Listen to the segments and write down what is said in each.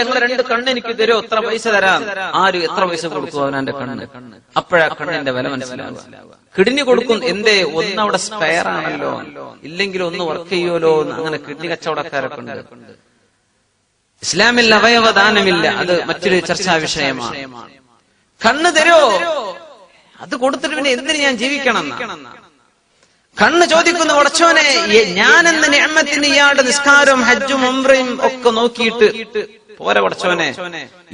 ഞങ്ങൾ 2 കണ്ണ് എനിക്ക് തരുമോ, എത്ര പൈസ തരാം. ആര് എത്ര പൈസ കൊടുക്കും അവനാന്റെ കണ്ണ്. അപ്പോഴാ കണ്ണിന്റെ വില മനസ്സിലാവുക. കിഡ്നി കൊടുക്കും, എന്തേ ഒന്നവിടെ സ്പെയർ ആണല്ലോ, ഇല്ലെങ്കിൽ ഒന്ന് വർക്ക് ചെയ്യുമല്ലോ. അങ്ങനെ കിഡ്നി കച്ചവടക്കാരൊക്കെ ഉണ്ട്. ഇസ്ലാമിൽ അവയവദാനമില്ല, അത് മറ്റൊരു ചർച്ചാ വിഷയമാണ്. കണ്ണ് തരുമോ, അത് കൊടുത്തിട്ട് പിന്നെ എന്തിന് ഞാൻ ജീവിക്കണം. കണ്ണ് ചോദിക്കുന്നു, പടച്ചോനെ ഞാനെന്ന നിഅമത്തിന് ഇയാളുടെ നിസ്കാരവും ഹജ്ജും ഉംറയും ഒക്കെ നോക്കിയിട്ട് പോരെ പടച്ചോനെ,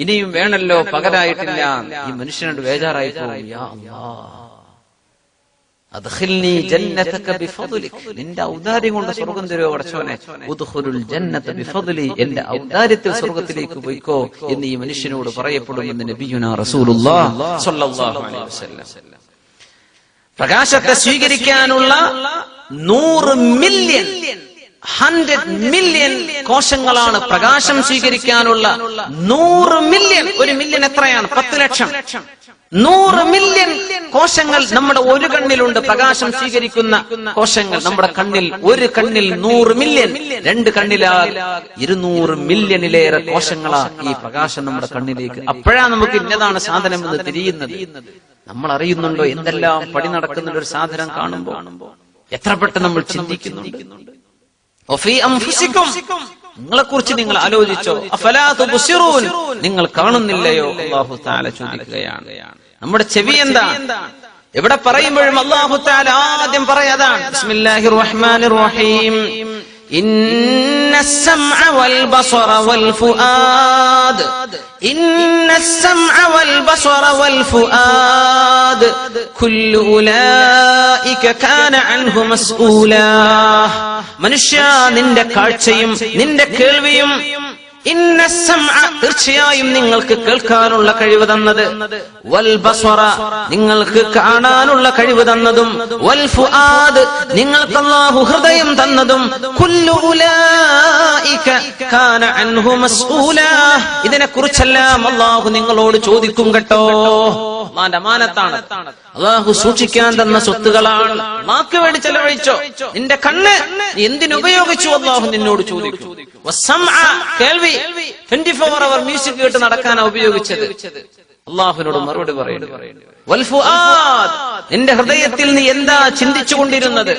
ഇനിയും വേണല്ലോ, പകരായിട്ടില്ല. ഈ മനുഷ്യനോട് ബേജാറായി പോകും. യാ അല്ലാഹ് അദ്ഖിൽനി ജന്നതക ബിഫദ്ലിക്, നിന്റെ ഔദാര്യം കൊണ്ട് സ്വർഗ്ഗം തരുമോ പടച്ചോനെ. ഉദ്ഖുലുൽ ജന്നത ബിഫദ്ലി, എന്റെ ഔദാര്യത്തിൽ സ്വർഗ്ഗത്തിലേക്ക് പോയിക്കോ എന്ന് ഈ മനുഷ്യനോട് പറയപ്പെടുമെന്ന് നബിയുനാ റസൂലുള്ളാഹി സ്വല്ലല്ലാഹു അലൈഹി വസല്ലം. പ്രകാശത്തെ സ്വീകരിക്കാനുള്ള 100 മില്യൺ 100 മില്യൺ കോശങ്ങളാണ് പ്രകാശം സ്വീകരിക്കാനുള്ള 100 മില്യൺ. 1 മില്യൺ എത്രയാണ്? 10 ലക്ഷം. 100 മില്യൺ കോശങ്ങൾ നമ്മുടെ ഒരു കണ്ണിലുണ്ട്. പ്രകാശം സ്വീകരിക്കുന്ന കോശങ്ങൾ നമ്മുടെ കണ്ണിൽ, ഒരു കണ്ണിൽ 100 മില്യൺ, 2 കണ്ണിലാൽ 200 മില്യണിലേറെ കോശങ്ങളാ ഈ പ്രകാശം നമ്മുടെ കണ്ണിലേക്ക്. അപ്പോഴാ നമുക്ക് ഇന്നതാണ് സാധനം എന്ന് തിരിയുന്നത്. നമ്മൾ അറിയുന്നുണ്ടോ എന്തെല്ലാം പടി നടക്കുന്ന ഒരു സാധനം കാണുമ്പോ എത്ര പെട്ടെന്ന് നമ്മൾ ചിന്തിക്കുന്നുണ്ട്. നിങ്ങളെ കുറിച്ച് നിങ്ങൾ ആലോചിച്ചോ? അഫലാ തുബ്സിറൂൻ, നിങ്ങൾ കാണുന്നില്ലയോ? അല്ലാഹു തആല ചോദിക്കുകയാണ്. നമ്മുടെ ചെവി എന്താ? എവിടെ പറയുമ്പോഴും അല്ലാഹു തആല ആദ്യം പറയാതാണ് ബിസ്മില്ലാഹിർ റഹ്മാനിർ റഹീം. ഇന്നസ്സംഅ വൽ ബസറ വൽ ഫുആദ്, ഇന്നസ്സംഅ വൽ ബസറ വൽ ഫുആദ് കുല്ലു ഉലൈക കാന അൻഹു മസ്ഊലാ. മനുഷ്യ, നിന്റെ കാഴ്ചയും നിന്റെ കേൾവിയും, ഇന്നസ്സംഅ, തീർച്ചയായും നിങ്ങൾക്ക് കേൾക്കാനുള്ള കഴിവ് തന്നത്, വൽ ബസറ, നിങ്ങൾക്ക് കാണാനുള്ള കഴിവ് തന്നതും, വൽ ഫുആദ്, നിങ്ങൾക്ക് അല്ലാഹു ഹൃദയം തന്നതും, കുല്ലു ഉലൈക കാന അൻഹു മസ്ഊലാ, ഇതിനെക്കുറിച്ചെല്ലാം അല്ലാഹു നിങ്ങളോട് ചോദിക്കും കേട്ടോ. അല്ലാഹുവിന്റെ അമാനത്താണ്, അല്ലാഹു സൂക്ഷിക്കാൻ തന്ന സ്വത്തുകളാണ്. മാക്ക് വേണ്ടി ചെലവഴിച്ചോ? നിന്റെ കണ്ണ് എന്തിനുപയോഗിച്ചു? അല്ലാഹു നിന്നോട് ചോദിക്കും. വസ്സംഅ, കേൾവി, 24 hour മ്യൂസിക് കേട്ട് നടക്കാനാ ഉപയോഗിച്ചത്. അല്ലാഹുവിനോട് മറുപടി പറയുന്നു. വൽ ഫുആദ്, നിന്റെ ഹൃദയത്തിൽ നീ എന്താ ചിന്തിച്ചുകൊണ്ടിരുന്നത്?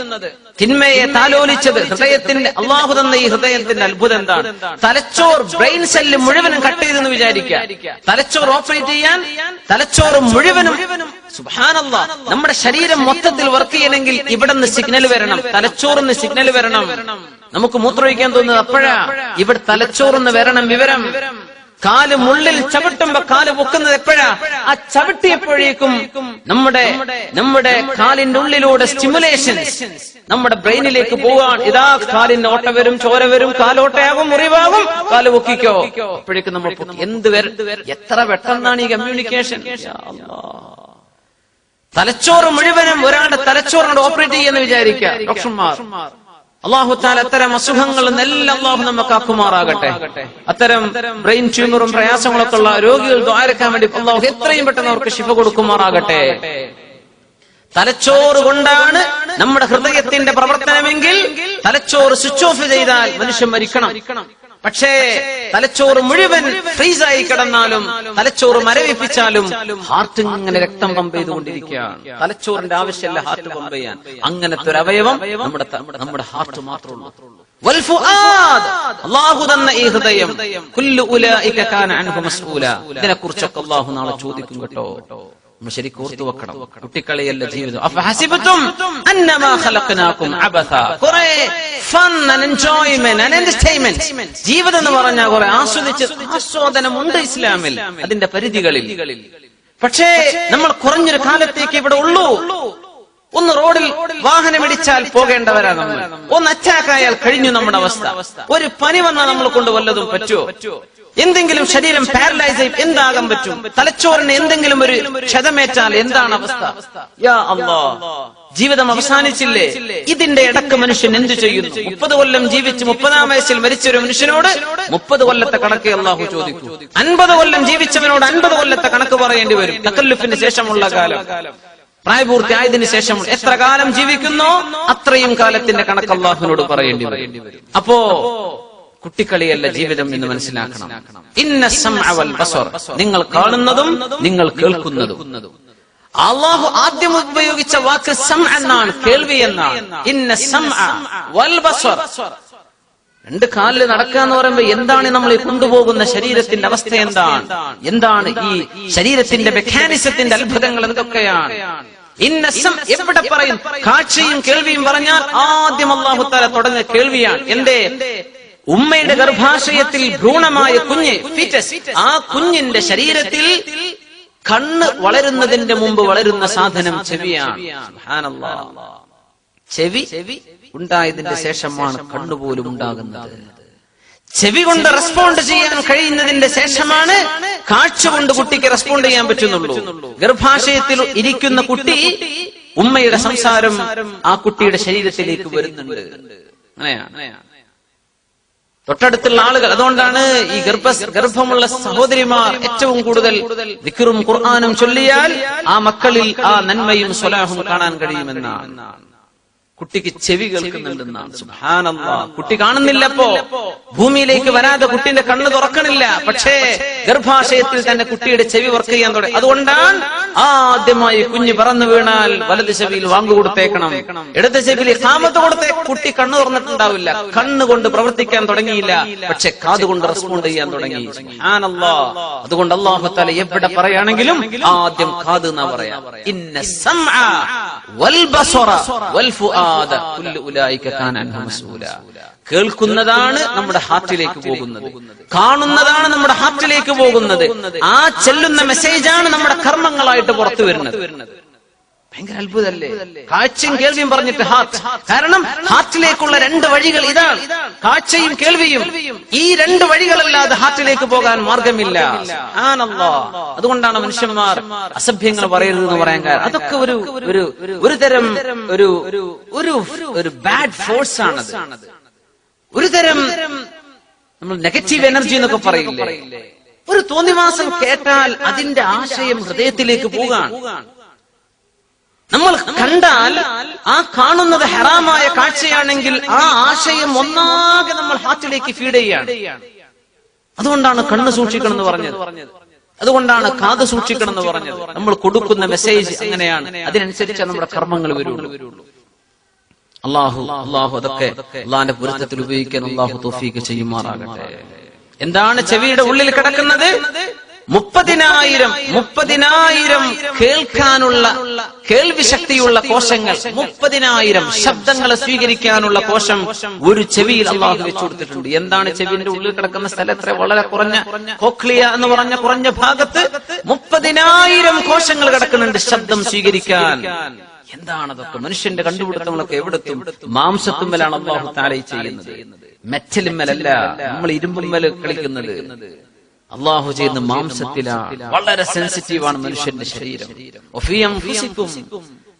തിന്മയെ താലോലിച്ചത് ഹൃദയത്തിന്റെ. അല്ലാഹു തന്ന ഈ ഹൃദയത്തിന്റെ അത്ഭുതം എന്താണ്? തലച്ചോർ, ബ്രെയിൻ സെല്ല് മുഴുവനും കട്ട് ചെയ്തെന്ന് വിചാരിക്കുക. തലച്ചോർ ഓപ്പറേറ്റ് ചെയ്യാൻ തലച്ചോറ് മുഴുവനും, സുബ്ഹാനല്ലാഹ്, നമ്മുടെ ശരീരം മൊത്തത്തിൽ വർക്ക് ചെയ്യണമെങ്കിൽ ഇവിടെ നിന്ന് സിഗ്നൽ വരണം, തലച്ചോറിന് സിഗ്നൽ വരണം. നമുക്ക് മൂത്രമൊഴിക്കാൻ തോന്നുന്നത് അപ്പോഴാ, ഇവിടെ തലച്ചോറിന് വരണം വിവരം. കാല് മുള്ളിൽ ചവിട്ടുമ്പോ കാല് പൊക്കുന്നത് എപ്പോഴാ? ആ ചവിട്ടിയപ്പോഴേക്കും നമ്മുടെ കാലിന്റെ ഉള്ളിലൂടെ സ്റ്റിമുലേഷൻ നമ്മുടെ ബ്രെയിനിലേക്ക് പോവാൻ. ഇതാ കാലിന്റെ ഓട്ട വരും, ചോര വരും, കാലോട്ടയാകും, മുറിവാകും, കാല് പൊക്കിക്കോ. അപ്പോഴേക്കും നമ്മൾ എന്ത് എത്ര പെട്ടെന്നാണ് ഈ കമ്മ്യൂണിക്കേഷൻ. തലച്ചോറ് മുഴുവനും ഒരാളുടെ തലച്ചോറിനോട് ഓപ്പറേറ്റ് ചെയ്യുമെന്ന് വിചാരിക്കുക ഡോക്ടർമാർ. അല്ലാഹു തആല അത്തരം അസുഖങ്ങളിൽ നിന്നെല്ലാം അല്ലാഹു നമുക്ക് ആക്കുമാറാകട്ടെ. അത്തരം ബ്രെയിൻ ട്യൂമറും പ്രയാസങ്ങളൊക്കെ ഉള്ള രോഗികൾ ദുആരക്കാൻ വേണ്ടി അല്ലാഹു എത്രയും പെട്ടെന്ന് അവർക്ക് ശിഫ കൊടുക്കുമാറാകട്ടെ. തലച്ചോറ് കൊണ്ടാണ് നമ്മുടെ ഹൃദയത്തിന്റെ പ്രവർത്തനമെങ്കിൽ തലച്ചോറ് സ്വിച്ച് ഓഫ് ചെയ്താൽ മനുഷ്യൻ മരിക്കണം. പക്ഷേ തലച്ചോറ് മുഴുവൻ ഫ്രീസായി കിടന്നാലും തലച്ചോറ് മരവിപ്പിച്ചാലും ഹാർട്ട് ഇങ്ങനെ രക്തം പമ്പ് ചെയ്തുകൊണ്ടിരിക്കുകയാണ്. തലച്ചോറിന്റെ ആവശ്യമല്ല ഹാർട്ട് പമ്പ് ചെയ്യാൻ. അങ്ങനത്തെ ഒരു അവയവം നമ്മുടെ ഹാർട്ട് മാത്രമേ ഉള്ളൂ. വൽ ഫുആദ്, അല്ലാഹു തന്ന ഈ ഹൃദയം, കുല്ലു ഉലൈക കാന അൻഹു മസ്ഊലാ, ഇതിനെക്കുറിച്ചൊക്കെ അല്ലാഹു നാളെ ചോദിക്കും കേട്ടോ. നമ്മൾ ശരിക്കും ഓർത്തു വെക്കണം. കുട്ടിക്കളിയല്ല ജീവിതം. അഫഹസിബതും അന്നമാ ഖലഖനാകും അബസ, കുറെ fun and enjoyment and entertainment. ജീവിതം എന്ന് പറഞ്ഞാൽ കുറെ ആസ്വാദനമുണ്ട് ഇസ്ലാമിൽ, അതിന്റെ പരിധികളിൽ. പക്ഷേ നമ്മൾ കുറഞ്ഞൊരു കാലത്തേക്ക് ഇവിടെ ഉള്ളൂ. ഒന്ന് റോഡിൽ വാഹനം ഇടിച്ചാൽ പോകേണ്ടവരാ നമ്മൾ. ഒന്ന് അറ്റാക്ക് ആയാൽ കഴിഞ്ഞു നമ്മുടെ അവസ്ഥ. ഒരു പനി വന്നാൽ നമ്മളെ കൊണ്ട് വല്ലതും പറ്റുമോ? എന്തെങ്കിലും ശരീരം പാരലൈസ് ആയി എന്താകാൻ പറ്റും? തലച്ചോറിന് എന്തെങ്കിലും ഒരു ക്ഷതമേറ്റാൽ എന്താണ് അവസ്ഥ? യാ അല്ലാഹ്, ജീവിതം അവസാനിച്ചില്ലേ? ഇതിന്റെ ഇടക്ക് മനുഷ്യൻ എന്തു ചെയ്യുന്നു? 30 കൊല്ലം ജീവിച്ച് 30-ാം വയസ്സിൽ മരിച്ച ഒരു മനുഷ്യനോട് 30 കൊല്ലത്തെ കണക്ക് അല്ലാഹു ചോദിക്കും. 50 കൊല്ലം ജീവിച്ചവനോട് 50 കൊല്ലത്തെ കണക്ക് പറയേണ്ടി വരും. തകല്ലുഫിന് ശേഷമുള്ള കാലം, പ്രായപൂർത്തിയായതിനു ശേഷം എത്ര കാലം ജീവിക്കുന്നോ അത്രയും കാലത്തിന്റെ കണക്ക് അല്ലാഹുവിനോട് പറയേണ്ടി വരും. അപ്പോ കുട്ടിക്കളിയല്ല ജീവിതം എന്ന് മനസ്സിലാക്കണം. ഇന്ന സമഅ വൽ ബസർ, നിങ്ങൾ കാണുന്നതും നിങ്ങൾ കേൾക്കുന്നതും. അല്ലാഹു ആദ്യം ഉപയോഗിച്ച വാക്ക് സമഅ എന്നാണ്, കേൾവി എന്നാണ്. ഇന്ന സമഅ വൽ ബസർ. രണ്ട് കാലിൽ നടക്കുക എന്ന് പറയുമ്പോൾ എന്താണ് നമ്മൾ ഈ കൊണ്ടുപോകുന്ന ശരീരത്തിന്റെ അവസ്ഥ? എന്താണ് ഈ ശരീരത്തിന്റെ മെക്കാനിസത്തിന്റെ അത്ഭുതങ്ങൾ എന്തൊക്കെയാണ്? എവിടെ പറയും കാഴ്ചയും കേൾവിയും പറഞ്ഞാൽ ആദ്യം അല്ലാഹു തആല തുടങ്ങുന്ന കേൾവിയാണ്. എന്തേ? ഉമ്മയുടെ ഗർഭാശയത്തിൽ ഭ്രൂണമായ കുഞ്ഞ്, ഫീറ്റസ്, ആ കുഞ്ഞിന്റെ ശരീരത്തിൽ കണ്ണ് വളരുന്നതിന്റെ മുമ്പ് വളരുന്ന സാധനം ചെവിയാണ്. സുബ്ഹാനല്ലാഹ്. ചെവി ഉണ്ടായതിന്റെ ശേഷമാണ് കണ്ണുപോലും ഉണ്ടാകുന്നത്. ചെവി കൊണ്ട് റെസ്പോണ്ട് ചെയ്യാൻ കഴിയുന്നതിന്റെ ശേഷമാണ് കാഴ്ച കൊണ്ട് കുട്ടിക്ക് റെസ്പോണ്ട് ചെയ്യാൻ പറ്റുന്നുള്ളൂ. ഗർഭാശയത്തിൽ ഇരിക്കുന്ന കുട്ടി, ഉമ്മയുടെ സംസാരം ആ കുട്ടിയുടെ ശരീരത്തിലേക്ക് വരുന്നുണ്ട്. അങ്ങനെയാണ് തൊട്ടടുത്തുള്ള ആളുകൾ. അതുകൊണ്ടാണ് ഈ ഗർഭമുള്ള സഹോദരിമാർ ഏറ്റവും കൂടുതൽ ദിക്റും ഖുർആനും ചൊല്ലിയാൽ ആ മക്കളിൽ ആ നന്മയും സ്വലാഹും കാണാൻ കഴിയുമെന്നാണ്. കുട്ടിക്ക് ചെവി കേൾക്കുന്നുണ്ടെന്നാണ്. സുബ്ഹാനല്ലാഹ്. കുട്ടി കാണുന്നില്ല, അപ്പോ ഭൂമിയിലേക്ക് വരാതെ കുട്ടിന്റെ കണ്ണ് തുറക്കണില്ല. പക്ഷേ ഗർഭാശയത്തിൽ തന്നെ കുട്ടിയുടെ ചെവി വർക്ക് ചെയ്യാൻ തുടങ്ങി. അതുകൊണ്ടാണ് ആദ്യമായി കുഞ്ഞ് പറന്നു വീണാൽ വലത് ചെവിയിൽ വാങ്ങു കൊടുത്തേക്കണം, ഇടത് ചെവിയിൽ ഇഖാമത്ത് കൊടുത്തേ. കുട്ടി കണ്ണ് തുറന്നിട്ടുണ്ടാവില്ല, കണ്ണുകൊണ്ട് പ്രവർത്തിക്കാൻ തുടങ്ങിയില്ല, പക്ഷെ കാതുകൊണ്ട് റെസ്പോണ്ട് ചെയ്യാൻ തുടങ്ങി. സുബ്ഹാനല്ലാഹ്. അതുകൊണ്ട് അല്ലാഹു തആല എവിടെ പറയുകയാണെങ്കിലും ആദ്യം കാത് എന്നാ പറയാ. ഇന്ന സമഅ വൽ ബസറ വൽ ഫുആദ കുല്ലു ഉലൈക കാന അൻഹു മസ്ഊല. കേൾക്കുന്നതാണ് നമ്മുടെ ഹാർട്ടിലേക്ക് പോകുന്നത്, കാണുന്നതാണ് നമ്മുടെ ഹാർട്ടിലേക്ക് പോകുന്നത്. ആ ചെല്ലുന്ന മെസ്സേജാണ് നമ്മുടെ കർമ്മങ്ങളായിട്ട് പുറത്തു വരുന്നത്. ഭയങ്കര അത്ഭുതമല്ലേ? കാഴ്ചയും കേൾവിയും പറഞ്ഞിട്ട് ഹാർട്ട്. കാരണം ഹാർട്ടിലേക്കുള്ള രണ്ട് വഴികൾ ഇതാണ്, കാഴ്ചയും കേൾവിയും. ഈ രണ്ട് വഴികളല്ലാതെ ഹാർട്ടിലേക്ക് പോകാൻ മാർഗമില്ല. സുബ്ഹാനല്ലാഹ്. അതുകൊണ്ടാണ് മനുഷ്യന്മാർ അസഭ്യങ്ങൾ പറയരുതെന്ന് പറയാൻ കാരണം അതൊക്കെ ഒരു തരം ഒരു ബാഡ് ഫോഴ്സ് ആണത്. ഒരു തരം നമ്മൾ നെഗറ്റീവ് എനർജി എന്നൊക്കെ പറയില്ലേ? ഒരു തോന്നിവാസം കേട്ടാൽ അതിന്റെ ആശയം ഹൃദയത്തിലേക്ക് പോകാൻ. നമ്മൾ കണ്ടാൽ ആ കാണുന്നത് ഹറാമായ കാഴ്ചയാണെങ്കിൽ ആ ആശയം ഒന്നാകെ നമ്മൾ ഹാർട്ടിലേക്ക് ഫീഡ് ചെയ്യാണ്. അതുകൊണ്ടാണ് കണ്ണ് സൂക്ഷിക്കണം എന്ന് പറഞ്ഞത്, അതുകൊണ്ടാണ് കാത് സൂക്ഷിക്കണം എന്ന് പറഞ്ഞത്. നമ്മൾ കൊടുക്കുന്ന മെസ്സേജ് അങ്ങനെയാണ്, അതിനനുസരിച്ച് നമ്മുടെ കർമ്മങ്ങൾ വരുള്ളൂ. അല്ലാഹു അതൊക്കെ അല്ലാഹുവിന്റെ പൊരുത്തത്തിൽ ഉപയോഗിക്കാൻ അല്ലാഹു തൗഫീഖ് ചെയ്യുമാറാകട്ടെ. എന്താണ് ചെവിയുടെ ഉള്ളിൽ കിടക്കുന്നത്? 30,000 കേൾക്കാനുള്ള കേൾവി ശക്തിയുള്ള കോശങ്ങൾ, 30,000 ശബ്ദങ്ങളെ സ്വീകരിക്കാനുള്ള കോശം ഒരു ചെവിയിൽ അല്ലാഹു വെച്ചു കൊടുത്തിട്ടുണ്ട്. എന്താണ് ചെവിന്റെ ഉള്ളിൽ കിടക്കുന്ന സ്ഥലത്തെ? വളരെ കുറഞ്ഞ കോക്ലിയ എന്ന് പറഞ്ഞ കുറഞ്ഞ ഭാഗത്ത് 30,000 കോശങ്ങൾ കിടക്കുന്നുണ്ട് ശബ്ദം സ്വീകരിക്കാൻ. എന്താണതൊക്കെ? മനുഷ്യന്റെ കണ്ടുപിടുത്തങ്ങളൊക്കെ എവിടെത്തും? മാംസത്തുമ്മലാണ് അല്ലാഹു തആല ചെയ്യുന്നത്, മെറ്റലുമ്മലല്ല. നമ്മൾ ഇരുമ്പുമ്മൽ കളിക്കുന്നത്. അല്ലാഹു ചെയ്യുന്ന മാംസത്തിലാണ്. വളരെ സെൻസിറ്റീവാണ് മനുഷ്യന്റെ ശരീരം.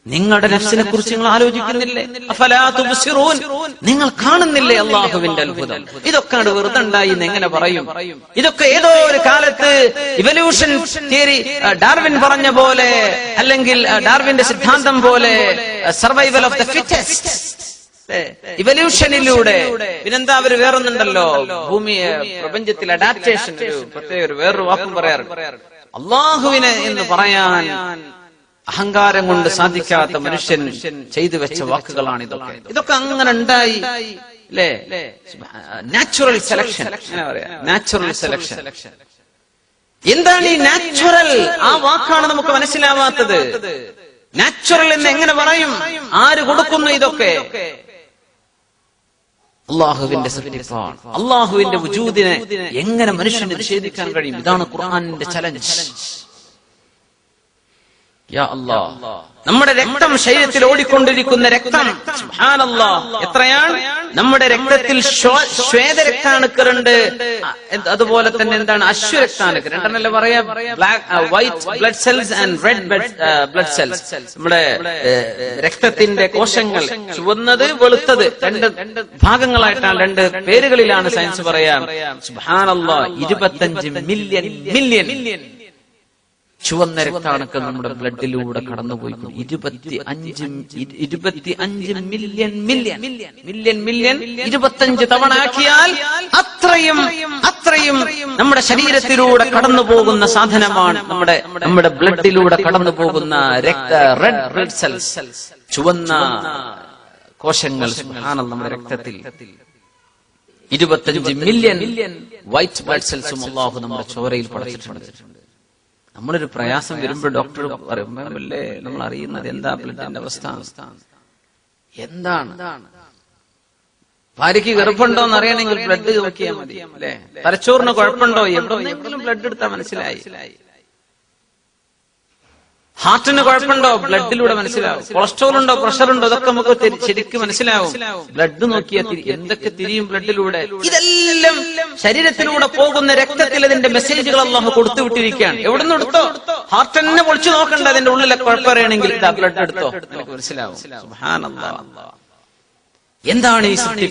നിങ്ങളുടെ നഫ്സിനെ കുറിച്ച് നിങ്ങൾ ആലോചിക്കുന്നില്ലേ? അഫലാ തുബ്സിറൂൻ, നിങ്ങൾ കാണുന്നില്ലേ അല്ലാഹുവിന്റെ അത്ഭുതം? ഇതൊക്കെ വെറുതെ ഉണ്ടായി എന്ന് എങ്ങനെ പറയും? ഇതൊക്കെ ഏതോ ഒരു കാലത്ത് ഇവല്യൂഷൻ തിയറി, ഡാർവിൻ പറഞ്ഞ പോലെ, അല്ലെങ്കിൽ ഡാർവിന്റെ സിദ്ധാന്തം പോലെ സർവൈവൽ ഓഫ് ദ ഫിറ്റസ്റ്റ്, ഇവല്യൂഷനിലൂടെ. പിന്നെന്താ അവര് വേറൊന്നുണ്ടല്ലോ, ഭൂമിയെ പ്രപഞ്ചത്തിൽ അഡാപ്റ്റേഷൻ, പ്രത്യേക വേറൊരു വാക്കും പറയാറുണ്ട്. അള്ളാഹുവിനെ എന്ന് പറയാൻ അഹങ്കാരം കൊണ്ട് സാധിക്കാത്ത മനുഷ്യൻ ചെയ്തു വെച്ച വാക്കുകളാണ് ഇതൊക്കെ. ഇതൊക്കെ അങ്ങനെ ഉണ്ടായി അല്ലേ? നാച്ചുറൽ സെലക്ഷൻ, അങ്ങനെ പറയാം. Natural selection. എന്താണ് ഈ നാച്ചുറൽ? ആ വാക്കാണ് നമുക്ക് മനസ്സിലാവാത്തത്. നാച്ചുറൽ എന്ന് എങ്ങനെ പറയും? ആര് കൊടുക്കുന്നു ഇതൊക്കെ? അള്ളാഹുവിന്റെ സൃഷ്ടിപ്പാണ്. അള്ളാഹുവിന്റെ വജൂദിനെ എങ്ങനെ മനുഷ്യന് നിഷേധിക്കാൻ കഴിയും? ഇതാണ് ഖുർആനിന്റെ ചലഞ്ച്. യാ അല്ലാഹ്, നമ്മുടെ രക്തം, ശരീരത്തിൽ ഓടിക്കൊണ്ടിരിക്കുന്ന രക്തം, സുബ്ഹാനല്ലാഹ്, എത്രയാണ്? നമ്മുടെ രക്തത്തിൽ ശ്വേതരക്താണുക്കളുണ്ട്, അതുപോലെ തന്നെ എന്താണ് അശ്വരക്താണുക്കൾ, രണ്ടെണ്ണല്ലേ പറയാ? White blood cells and red blood cells. നമ്മുടെ രക്തത്തിന്റെ കോശങ്ങൾ, ചുവന്നത് വെളുത്തത്, രണ്ട് ഭാഗങ്ങളായിട്ടാണ്, രണ്ട് പേരുകളിലാണ് സയൻസ് പറയാം. സുബ്ഹാനല്ലാഹ്, 25 മില്യൺ ചുവന്ന രക്താണുക്കൾ നമ്മുടെ ബ്ലഡിലൂടെ കടന്നുപോയി 25 മില്യൺ 25 തവണ ആക്കിയാൽ അത്രയും നമ്മുടെ ശരീരത്തിലൂടെ കടന്നു പോകുന്ന സാധനമാണ് നമ്മുടെ ബ്ലഡിലൂടെ കടന്നു പോകുന്ന റെഡ് ബ്ലഡ് സെൽസ്, ചുവന്ന കോശങ്ങൾ നമ്മുടെ രക്തത്തിൽ 25 മില്യൺ വൈറ്റ് ബ്ലഡ് സെൽസും അല്ലാഹു നമ്മുടെ ചോരയിൽ പടച്ചിട്ടുണ്ട്. നമ്മളൊരു പ്രയാസം വരുമ്പോൾ ഡോക്ടർ പറയുമ്പോഴല്ലേ നമ്മൾ അറിയുന്നത് എന്താ ബ്ലഡിന്റെ അവസ്ഥ എന്താണ്. ഭാര്യയ്ക്ക് ഗർഭമുണ്ടോ എന്ന് അറിയണമെങ്കിൽ ബ്ലഡ് നോക്കിയാൽ മതി അല്ലെ. തലച്ചോറിന് കുഴപ്പമുണ്ടോ എവിടെയെങ്കിലും ബ്ലഡ് എടുത്താൽ മനസ്സിലായി. ഹാർട്ടിന് കുഴപ്പമുണ്ടോ ബ്ലഡിലൂടെ മനസ്സിലാവും. കൊളസ്ട്രോൾ ഉണ്ടോ പ്രഷർ ഉണ്ടോ ഇതൊക്കെ നമുക്ക് ശരിക്കും മനസ്സിലാവും. ബ്ലഡ് നോക്കിയാൽ എന്തൊക്കെ തിരിയും ബ്ലഡിലൂടെ. ഇതെല്ലാം ശരീരത്തിലൂടെ പോകുന്ന രക്തത്തിൽ അതിന്റെ മെസ്സേജുകൾ അല്ലാഹു കൊടുത്തുവിട്ടിരിക്കുകയാണ്. എവിടെ നിന്ന് എടുത്തോ, ഹാർട്ട് തന്നെ പൊളിച്ചു നോക്കണ്ട. അതിന്റെ ഉള്ളിലെ കുഴപ്പമറിയണമെങ്കിൽ ബ്ലഡ് എടുത്തോ മനസ്സിലാവും. സുബ്ഹാനല്ലാഹ്. എന്താണ് ഈ സൃഷ്ടി?